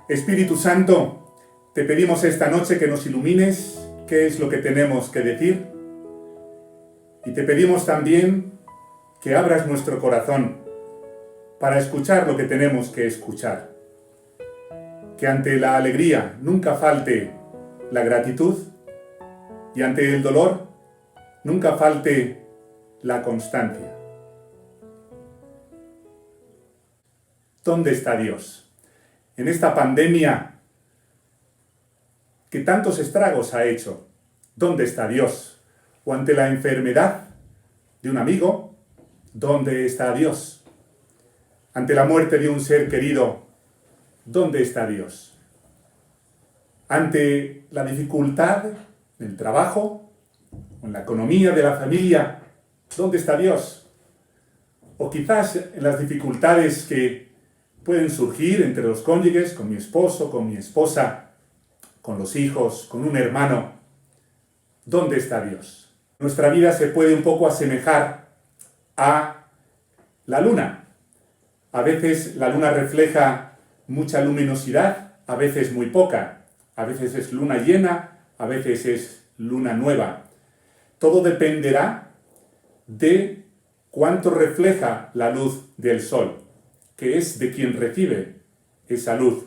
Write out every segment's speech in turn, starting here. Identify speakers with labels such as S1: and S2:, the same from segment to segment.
S1: Espíritu Santo, te pedimos esta noche que nos ilumines qué es lo que tenemos que decir y te pedimos también que abras nuestro corazón para escuchar lo que tenemos que escuchar. Que ante la alegría nunca falte la gratitud y ante el dolor nunca falte la constancia. ¿Dónde está Dios? En esta pandemia que tantos estragos ha hecho, ¿dónde está Dios? O ante la enfermedad de un amigo, ¿dónde está Dios? Ante la muerte de un ser querido, ¿dónde está Dios? Ante la dificultad del trabajo, en la economía de la familia, ¿dónde está Dios? O quizás en las dificultades que pueden surgir entre los cónyuges, con mi esposo, con mi esposa, con los hijos, con un hermano. ¿Dónde está Dios? Nuestra vida se puede un poco asemejar a la luna. A veces la luna refleja mucha luminosidad, a veces muy poca. A veces es luna llena, a veces es luna nueva. Todo dependerá de cuánto refleja la luz del sol, que es de quien recibe esa luz.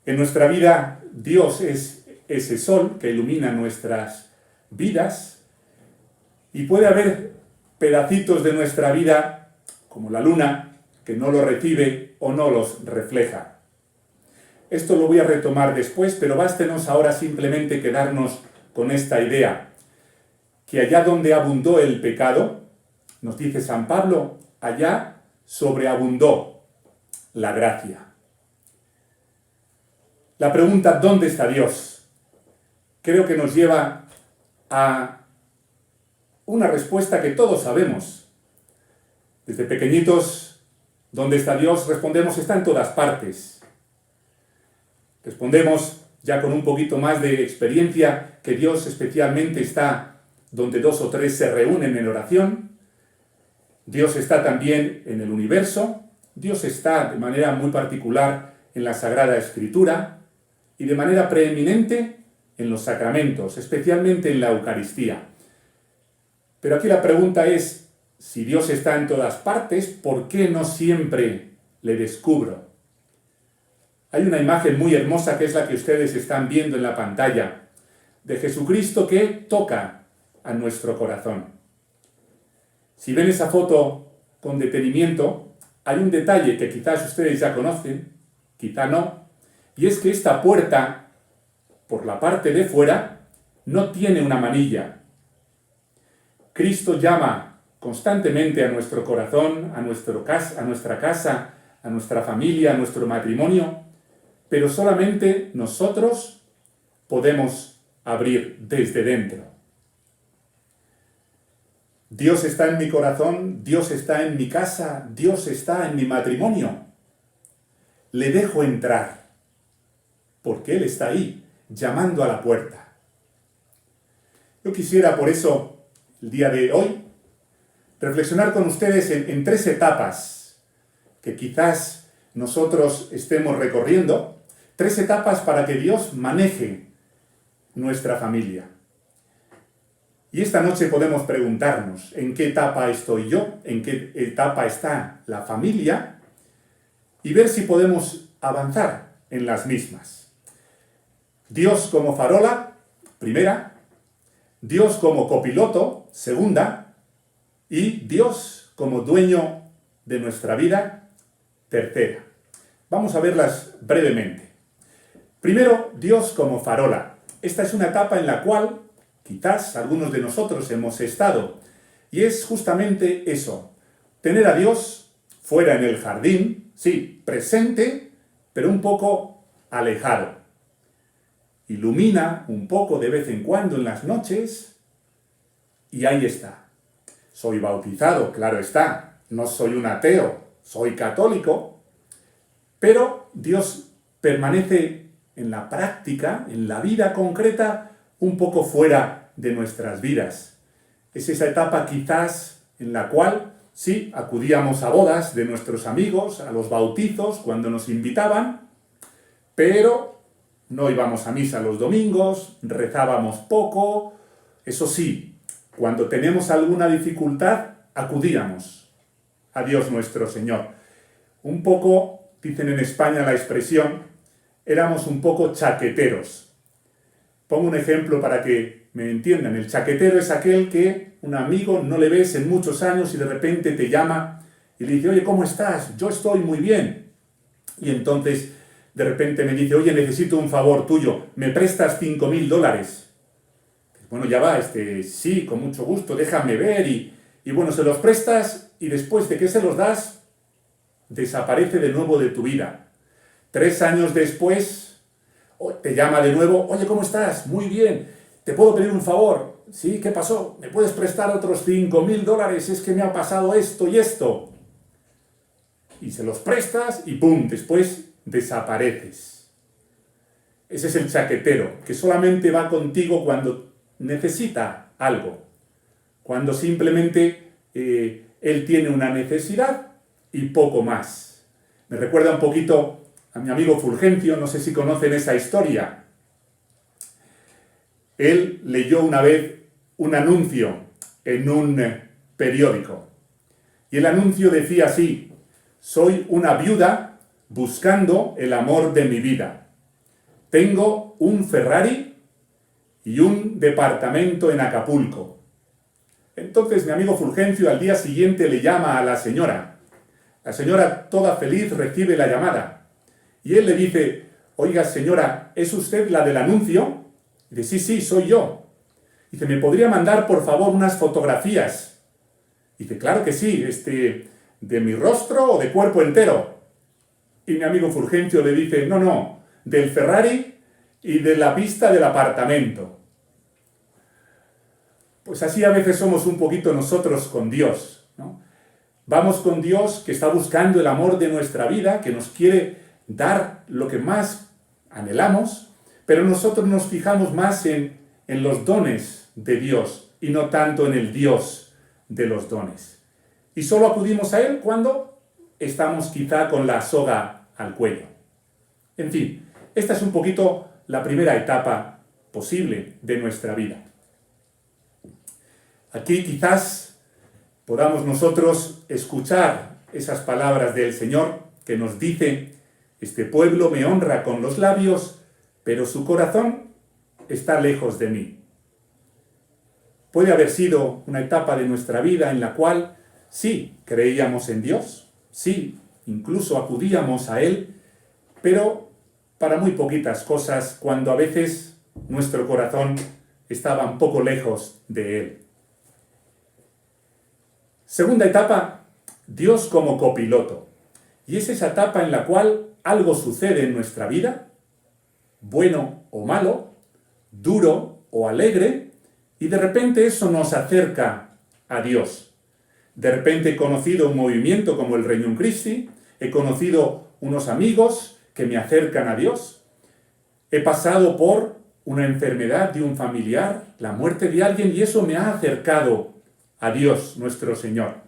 S1: En nuestra vida, Dios es ese sol que ilumina nuestras vidas y puede haber pedacitos de nuestra vida, como la luna, que no lo recibe o no los refleja. Esto lo voy a retomar después, pero bástenos ahora simplemente quedarnos con esta idea, que allá donde abundó el pecado, nos dice San Pablo, allá sobreabundó la gracia. La pregunta ¿dónde está Dios? Creo que nos lleva a una respuesta que todos sabemos. Desde pequeñitos, ¿dónde está Dios? Respondemos, está en todas partes. Respondemos, ya con un poquito más de experiencia, que Dios especialmente está donde 2 o 3 se reúnen en oración. Dios está también en el universo. Dios está de manera muy particular en la Sagrada Escritura y de manera preeminente en los sacramentos, especialmente en la Eucaristía. Pero aquí la pregunta es, si Dios está en todas partes, ¿por qué no siempre le descubro? Hay una imagen muy hermosa que es la que ustedes están viendo en la pantalla, de Jesucristo que toca a nuestro corazón. Si ven esa foto con detenimiento, hay un detalle que quizás ustedes ya conocen, quizá no, y es que esta puerta, por la parte de fuera, no tiene una manilla. Cristo llama constantemente a nuestro corazón, a nuestra casa, a nuestra familia, a nuestro matrimonio, pero solamente nosotros podemos abrir desde dentro. Dios está en mi corazón, Dios está en mi casa, Dios está en mi matrimonio. Le dejo entrar, porque Él está ahí, llamando a la puerta. Yo quisiera, por eso, el día de hoy, reflexionar con ustedes en 3 etapas que quizás nosotros estemos recorriendo, 3 etapas para que Dios maneje nuestra familia. Y esta noche podemos preguntarnos, ¿en qué etapa estoy yo? ¿En qué etapa está la familia? Y ver si podemos avanzar en las mismas. Dios como farola, primera. Dios como copiloto, segunda. Y Dios como dueño de nuestra vida, tercera. Vamos a verlas brevemente. Primero, Dios como farola. Esta es una etapa en la cual quizás algunos de nosotros hemos estado, y es justamente eso, tener a Dios fuera en el jardín, sí, presente, pero un poco alejado. Ilumina un poco de vez en cuando en las noches, y ahí está. Soy bautizado, claro está, no soy un ateo, soy católico, pero Dios permanece en la práctica, en la vida concreta, un poco fuera de nuestras vidas. Es esa etapa quizás en la cual Sí, acudíamos a bodas de nuestros amigos, a los bautizos, cuando nos invitaban, pero no íbamos a misa los domingos, rezábamos poco. Eso sí, cuando tenemos alguna dificultad, acudíamos a Dios nuestro Señor. Un poco, dicen en España la expresión, éramos un poco chaqueteros. Pongo un ejemplo para que me entiendan. El chaquetero es aquel que un amigo no le ves en muchos años y de repente te llama y le dice, oye, ¿cómo estás? Yo estoy muy bien. Y entonces de repente me dice, oye, necesito un favor tuyo, ¿me prestas $5,000? Bueno, ya va, sí, con mucho gusto, déjame ver. Y bueno, se los prestas y después de que se los das, desaparece de nuevo de tu vida. 3 años después, te llama de nuevo, oye, ¿cómo estás? Muy bien, ¿te puedo pedir un favor? Sí, ¿qué pasó? ¿Me puedes prestar otros $5,000? Es que me ha pasado esto y esto. Y se los prestas y ¡pum! Después desapareces. Ese es el chaquetero, que solamente va contigo cuando necesita algo, cuando simplemente él tiene una necesidad y poco más. Me recuerda un poquito a mi amigo Fulgencio, no sé si conocen esa historia. Él leyó una vez un anuncio en un periódico y el anuncio decía así, soy una viuda buscando el amor de mi vida. Tengo un Ferrari y un departamento en Acapulco. Entonces mi amigo Fulgencio al día siguiente le llama a la señora. La señora toda feliz recibe la llamada. Y él le dice, oiga señora, ¿es usted la del anuncio? Y dice, sí, soy yo. Dice, ¿me podría mandar por favor unas fotografías? Dice, claro que sí, ¿de mi rostro o de cuerpo entero? Y mi amigo Fulgencio le dice, no, del Ferrari y de la vista del apartamento. Pues así a veces somos un poquito nosotros con Dios, ¿no? Vamos con Dios que está buscando el amor de nuestra vida, que nos quiere dar lo que más anhelamos, pero nosotros nos fijamos más en los dones de Dios y no tanto en el Dios de los dones. Y solo acudimos a Él cuando estamos quizá con la soga al cuello. En fin, esta es un poquito la primera etapa posible de nuestra vida. Aquí quizás podamos nosotros escuchar esas palabras del Señor que nos dice, este pueblo me honra con los labios, pero su corazón está lejos de mí. Puede haber sido una etapa de nuestra vida en la cual sí creíamos en Dios, sí, incluso acudíamos a Él, pero para muy poquitas cosas, cuando a veces nuestro corazón estaba un poco lejos de Él. Segunda etapa, Dios como copiloto. Y es esa etapa en la cual algo sucede en nuestra vida, bueno o malo, duro o alegre, y de repente eso nos acerca a Dios. De repente he conocido un movimiento como el Regnum Christi, he conocido unos amigos que me acercan a Dios, he pasado por una enfermedad de un familiar, la muerte de alguien, y eso me ha acercado a Dios nuestro Señor.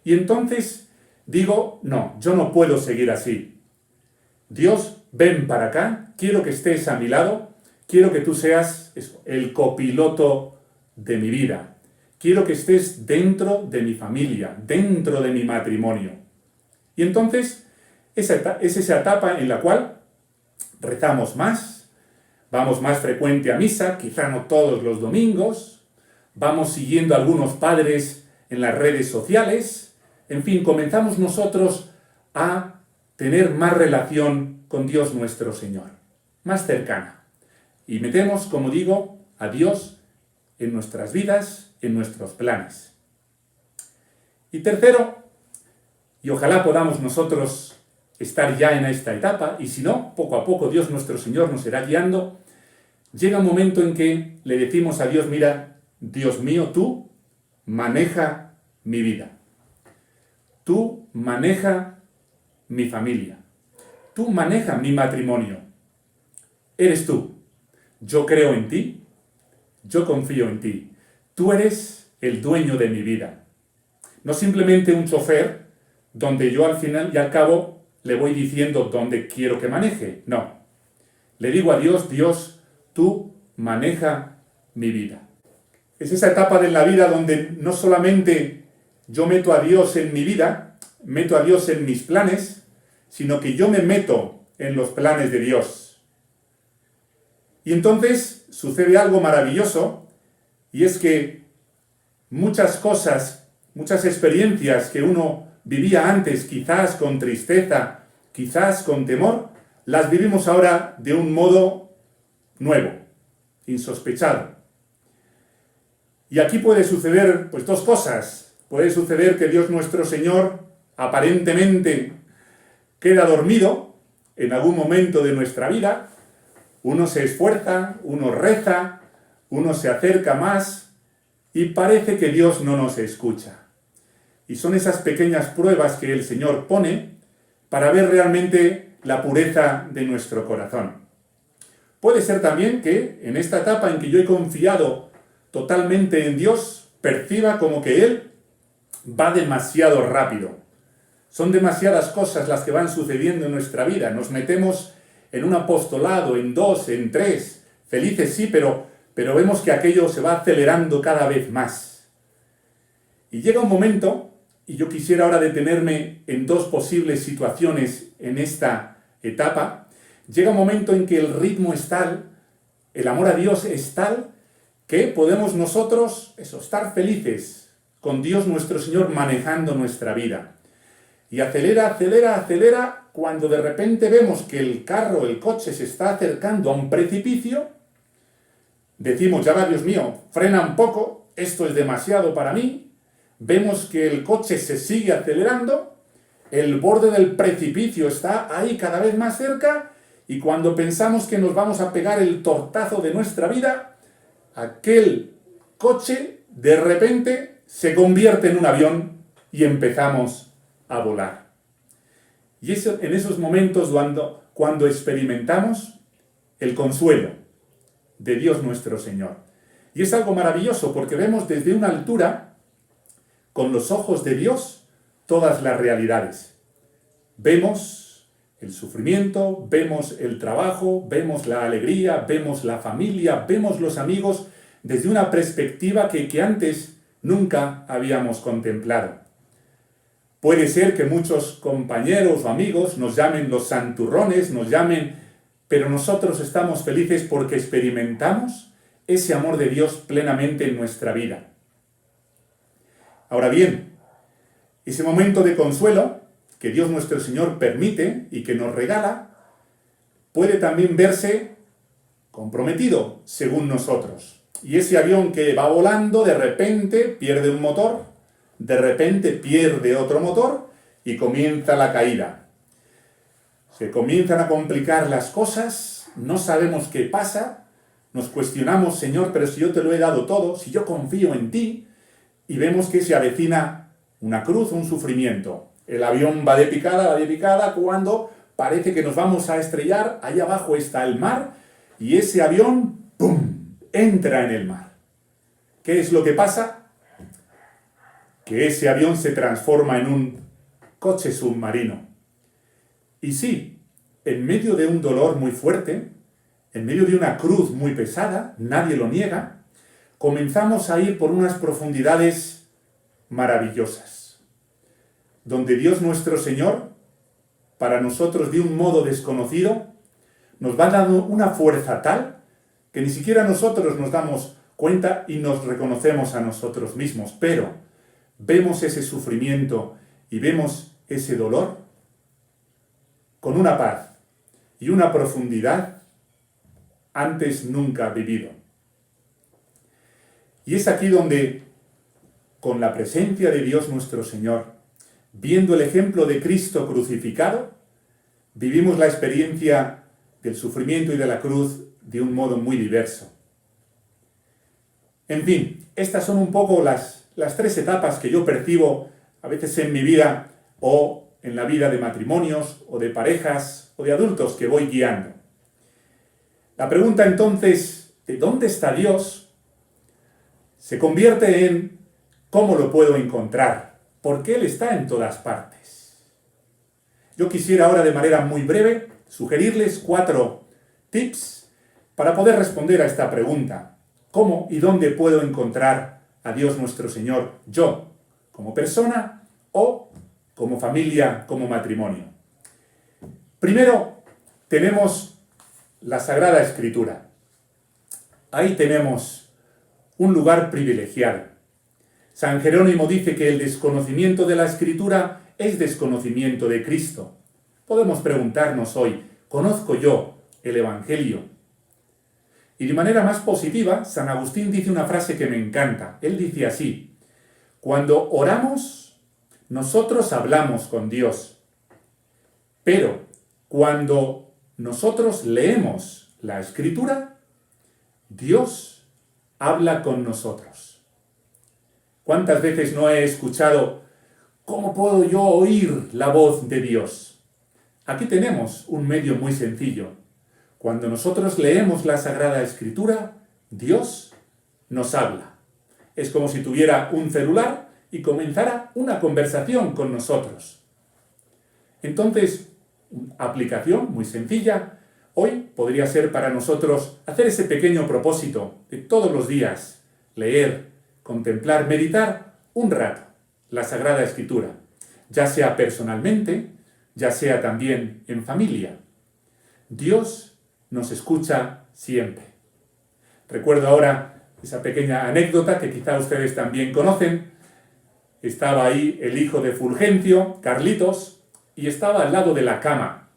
S1: Y entonces digo, no, yo no puedo seguir así. Dios, ven para acá, quiero que estés a mi lado, quiero que tú seas el copiloto de mi vida. Quiero que estés dentro de mi familia, dentro de mi matrimonio. Y entonces es esa etapa en la cual rezamos más, vamos más frecuente a misa, quizá no todos los domingos, vamos siguiendo a algunos padres en las redes sociales, en fin, comenzamos nosotros a tener más relación con Dios nuestro Señor, más cercana. Y metemos, como digo, a Dios en nuestras vidas, en nuestros planes. Y tercero, y ojalá podamos nosotros estar ya en esta etapa, y si no, poco a poco Dios nuestro Señor nos irá guiando, llega un momento en que le decimos a Dios, mira, Dios mío, tú maneja mi vida. Tú maneja mi familia. Tú maneja mi matrimonio. Eres tú. Yo creo en ti. Yo confío en ti. Tú eres el dueño de mi vida. No simplemente un chofer donde yo al final y al cabo le voy diciendo dónde quiero que maneje. No. Le digo a Dios, Dios, tú maneja mi vida. Es esa etapa de la vida donde no solamente yo meto a Dios en mi vida, meto a Dios en mis planes, sino que yo me meto en los planes de Dios. Y entonces sucede algo maravilloso, y es que muchas cosas, muchas experiencias que uno vivía antes, quizás con tristeza, quizás con temor, las vivimos ahora de un modo nuevo, insospechado. Y aquí puede suceder pues dos cosas. Puede suceder que Dios nuestro Señor aparentemente queda dormido en algún momento de nuestra vida. Uno se esfuerza, uno reza, uno se acerca más y parece que Dios no nos escucha. Y son esas pequeñas pruebas que el Señor pone para ver realmente la pureza de nuestro corazón. Puede ser también que en esta etapa en que yo he confiado totalmente en Dios, perciba como que Él va demasiado rápido. Son demasiadas cosas las que van sucediendo en nuestra vida. Nos metemos en un apostolado, en dos, en tres. Felices sí, pero vemos que aquello se va acelerando cada vez más. Y llega un momento, y yo quisiera ahora detenerme en dos posibles situaciones en esta etapa. Llega un momento en que el ritmo es tal, el amor a Dios es tal, que podemos nosotros estar felices con Dios nuestro Señor manejando nuestra vida. Y acelera, cuando de repente vemos que el carro, el coche se está acercando a un precipicio, decimos, ya va, Dios mío, frena un poco, esto es demasiado para mí. Vemos que el coche se sigue acelerando, el borde del precipicio está ahí cada vez más cerca, y cuando pensamos que nos vamos a pegar el tortazo de nuestra vida, aquel coche de repente se convierte en un avión y empezamos a volar. Y es en esos momentos cuando experimentamos el consuelo de Dios nuestro Señor. Y es algo maravilloso porque vemos desde una altura, con los ojos de Dios, todas las realidades. Vemos el sufrimiento, vemos el trabajo, vemos la alegría, vemos la familia, vemos los amigos desde una perspectiva que antes nunca habíamos contemplado. Puede ser que muchos compañeros o amigos nos llamen los santurrones, pero nosotros estamos felices porque experimentamos ese amor de Dios plenamente en nuestra vida. Ahora bien, ese momento de consuelo que Dios nuestro Señor permite y que nos regala, puede también verse comprometido según nosotros. Y ese avión que va volando de repente pierde un motor, de repente pierde otro motor y comienza la caída. Se comienzan a complicar las cosas, no sabemos qué pasa, nos cuestionamos, Señor, pero si yo te lo he dado todo, si yo confío en ti, y vemos que se avecina una cruz, un sufrimiento. El avión va de picada, cuando parece que nos vamos a estrellar, ahí abajo está el mar, y ese avión, ¡pum!, entra en el mar. ¿Qué es lo que pasa? Que ese avión se transforma en un coche submarino. Y sí, en medio de un dolor muy fuerte, en medio de una cruz muy pesada, nadie lo niega, comenzamos a ir por unas profundidades maravillosas, donde Dios nuestro Señor, para nosotros de un modo desconocido, nos va dando una fuerza tal que ni siquiera nosotros nos damos cuenta y nos reconocemos a nosotros mismos, pero vemos ese sufrimiento y vemos ese dolor con una paz y una profundidad antes nunca vivido. Y es aquí donde, con la presencia de Dios nuestro Señor, viendo el ejemplo de Cristo crucificado, vivimos la experiencia del sufrimiento y de la cruz de un modo muy diverso. En fin, estas son un poco las tres etapas que yo percibo a veces en mi vida o en la vida de matrimonios o de parejas o de adultos que voy guiando. La pregunta entonces, ¿de dónde está Dios?, se convierte en ¿cómo lo puedo encontrar? porque Él está en todas partes. Yo quisiera ahora, de manera muy breve, sugerirles 4 tips para poder responder a esta pregunta. ¿Cómo y dónde puedo encontrar a Dios nuestro Señor, yo, como persona o como familia, como matrimonio? Primero, tenemos la Sagrada Escritura. Ahí tenemos un lugar privilegiado. San Jerónimo dice que el desconocimiento de la Escritura es desconocimiento de Cristo. Podemos preguntarnos hoy, ¿conozco yo el Evangelio? Y de manera más positiva, San Agustín dice una frase que me encanta. Él dice así: cuando oramos, nosotros hablamos con Dios, pero cuando nosotros leemos la Escritura, Dios habla con nosotros. ¿Cuántas veces no he escuchado: ¿cómo puedo yo oír la voz de Dios? Aquí tenemos un medio muy sencillo. Cuando nosotros leemos la Sagrada Escritura, Dios nos habla. Es como si tuviera un celular y comenzara una conversación con nosotros. Entonces, una aplicación muy sencilla hoy podría ser para nosotros hacer ese pequeño propósito de todos los días: leer, contemplar, meditar un rato la Sagrada Escritura, ya sea personalmente, ya sea también en familia. Dios nos escucha siempre. Recuerdo ahora esa pequeña anécdota que quizá ustedes también conocen. Estaba ahí el hijo de Fulgencio, Carlitos, y estaba al lado de la cama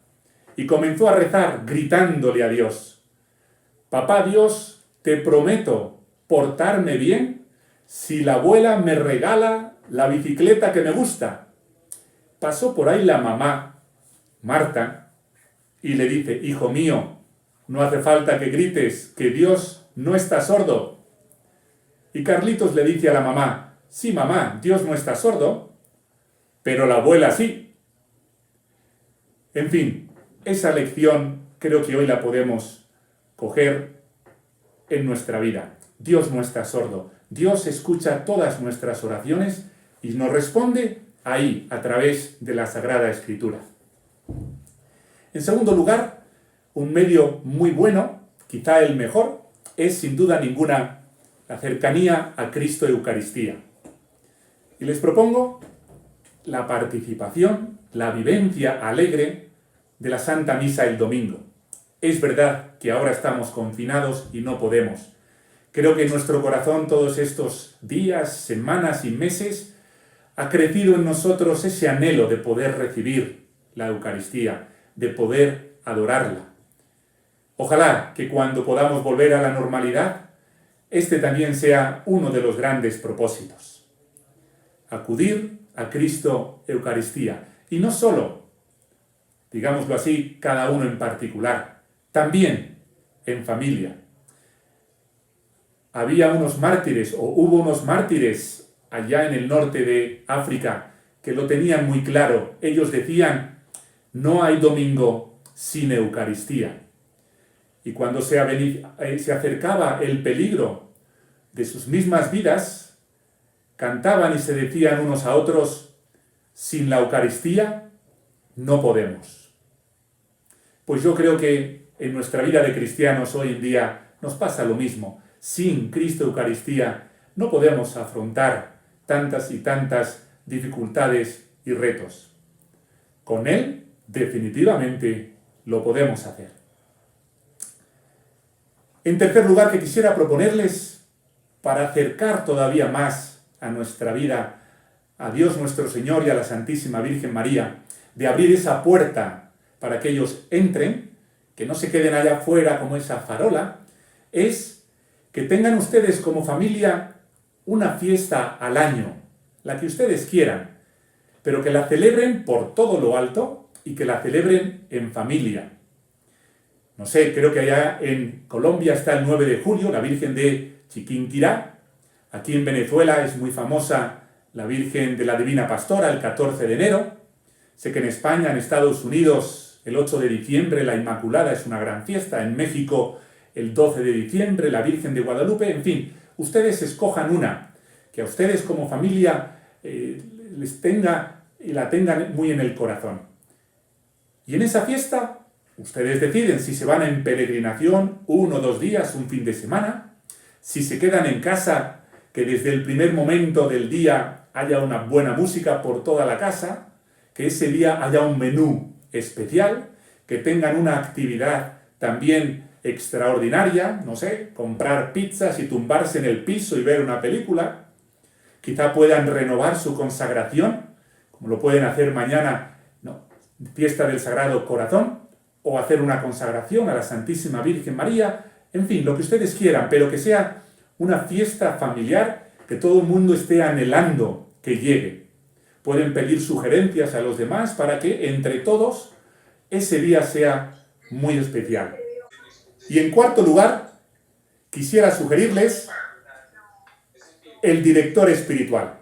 S1: y comenzó a rezar gritándole a Dios: Papá Dios, te prometo portarme bien si la abuela me regala la bicicleta que me gusta. Pasó por ahí la mamá, Marta, y le dice: hijo mío, no hace falta que grites, que Dios no está sordo. Y Carlitos le dice a la mamá: sí, mamá, Dios no está sordo, pero la abuela sí. En fin, esa lección creo que hoy la podemos coger en nuestra vida. Dios no está sordo. Dios escucha todas nuestras oraciones y nos responde ahí, a través de la Sagrada Escritura. En segundo lugar, un medio muy bueno, quizá el mejor, es sin duda ninguna la cercanía a Cristo Eucaristía. Y les propongo la participación, la vivencia alegre de la Santa Misa el domingo. Es verdad que ahora estamos confinados y no podemos. Creo que en nuestro corazón todos estos días, semanas y meses ha crecido en nosotros ese anhelo de poder recibir la Eucaristía, de poder adorarla. Ojalá que cuando podamos volver a la normalidad, este también sea uno de los grandes propósitos. Acudir a Cristo Eucaristía. Y no solo, digámoslo así, cada uno en particular, también en familia. Había unos mártires, o hubo unos mártires allá en el norte de África que lo tenían muy claro. Ellos decían: no hay domingo sin Eucaristía. Y cuando se acercaba el peligro de sus mismas vidas, cantaban y se decían unos a otros: sin la Eucaristía no podemos. Pues yo creo que en nuestra vida de cristianos hoy en día nos pasa lo mismo. Sin Cristo Eucaristía no podemos afrontar tantas y tantas dificultades y retos. Con Él definitivamente lo podemos hacer. En tercer lugar, que quisiera proponerles, para acercar todavía más a nuestra vida, a Dios nuestro Señor y a la Santísima Virgen María, de abrir esa puerta para que ellos entren, que no se queden allá afuera como esa farola, es que tengan ustedes como familia una fiesta al año, la que ustedes quieran, pero que la celebren por todo lo alto y que la celebren en familia. No sé, creo que allá en Colombia está el 9 de julio, la Virgen de Chiquinquirá. Aquí en Venezuela es muy famosa la Virgen de la Divina Pastora, el 14 de enero. Sé que en España, en Estados Unidos, el 8 de diciembre, la Inmaculada es una gran fiesta. En México, el 12 de diciembre, la Virgen de Guadalupe. En fin, ustedes escojan una, que a ustedes como familia les tenga y la tengan muy en el corazón. Y en esa fiesta, ustedes deciden si se van en peregrinación 1 o 2 días, un fin de semana, si se quedan en casa, que desde el primer momento del día haya una buena música por toda la casa, que ese día haya un menú especial, que tengan una actividad también extraordinaria, no sé, comprar pizzas y tumbarse en el piso y ver una película. Quizá puedan renovar su consagración, como lo pueden hacer mañana, ¿no?, fiesta del Sagrado Corazón, o hacer una consagración a la Santísima Virgen María, en fin, lo que ustedes quieran, pero que sea una fiesta familiar que todo el mundo esté anhelando que llegue. Pueden pedir sugerencias a los demás para que entre todos ese día sea muy especial. Y en cuarto lugar, quisiera sugerirles el director espiritual.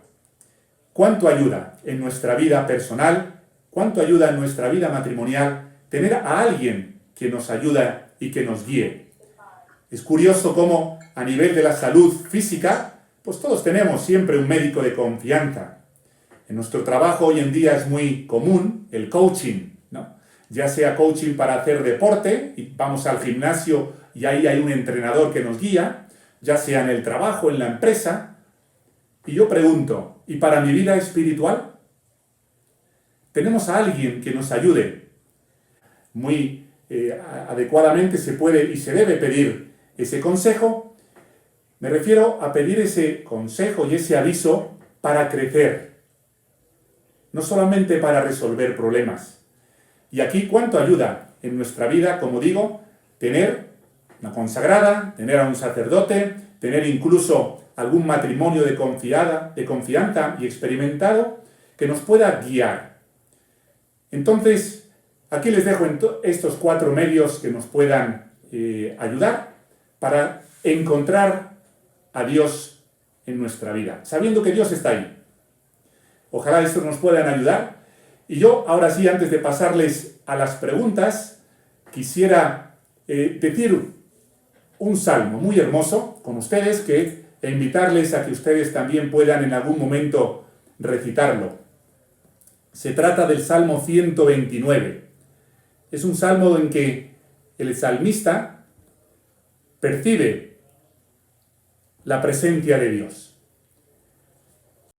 S1: ¿Cuánto ayuda en nuestra vida personal? ¿Cuánto ayuda en nuestra vida matrimonial tener a alguien que nos ayuda y que nos guíe? Es curioso cómo a nivel de la salud física, pues todos tenemos siempre un médico de confianza. En nuestro trabajo hoy en día es muy común el coaching, ¿no? Ya sea coaching para hacer deporte, y vamos al gimnasio y ahí hay un entrenador que nos guía, ya sea en el trabajo, en la empresa. Y yo pregunto, ¿y para mi vida espiritual? ¿Tenemos a alguien que nos ayude? Muy adecuadamente se puede y se debe pedir ese consejo. Me refiero a pedir ese consejo y ese aviso para crecer, no solamente para resolver problemas. Y aquí, ¿cuánto ayuda en nuestra vida, como digo, tener una consagrada, tener a un sacerdote, tener incluso algún matrimonio de confianza y experimentado que nos pueda guiar? Entonces, aquí les dejo estos 4 medios que nos puedan ayudar para encontrar a Dios en nuestra vida, sabiendo que Dios está ahí. Ojalá estos nos puedan ayudar. Y yo, ahora sí, antes de pasarles a las preguntas, quisiera decir un salmo muy hermoso con ustedes e invitarles a que ustedes también puedan en algún momento recitarlo. Se trata del Salmo 129. Es un salmo en que el salmista percibe la presencia de Dios.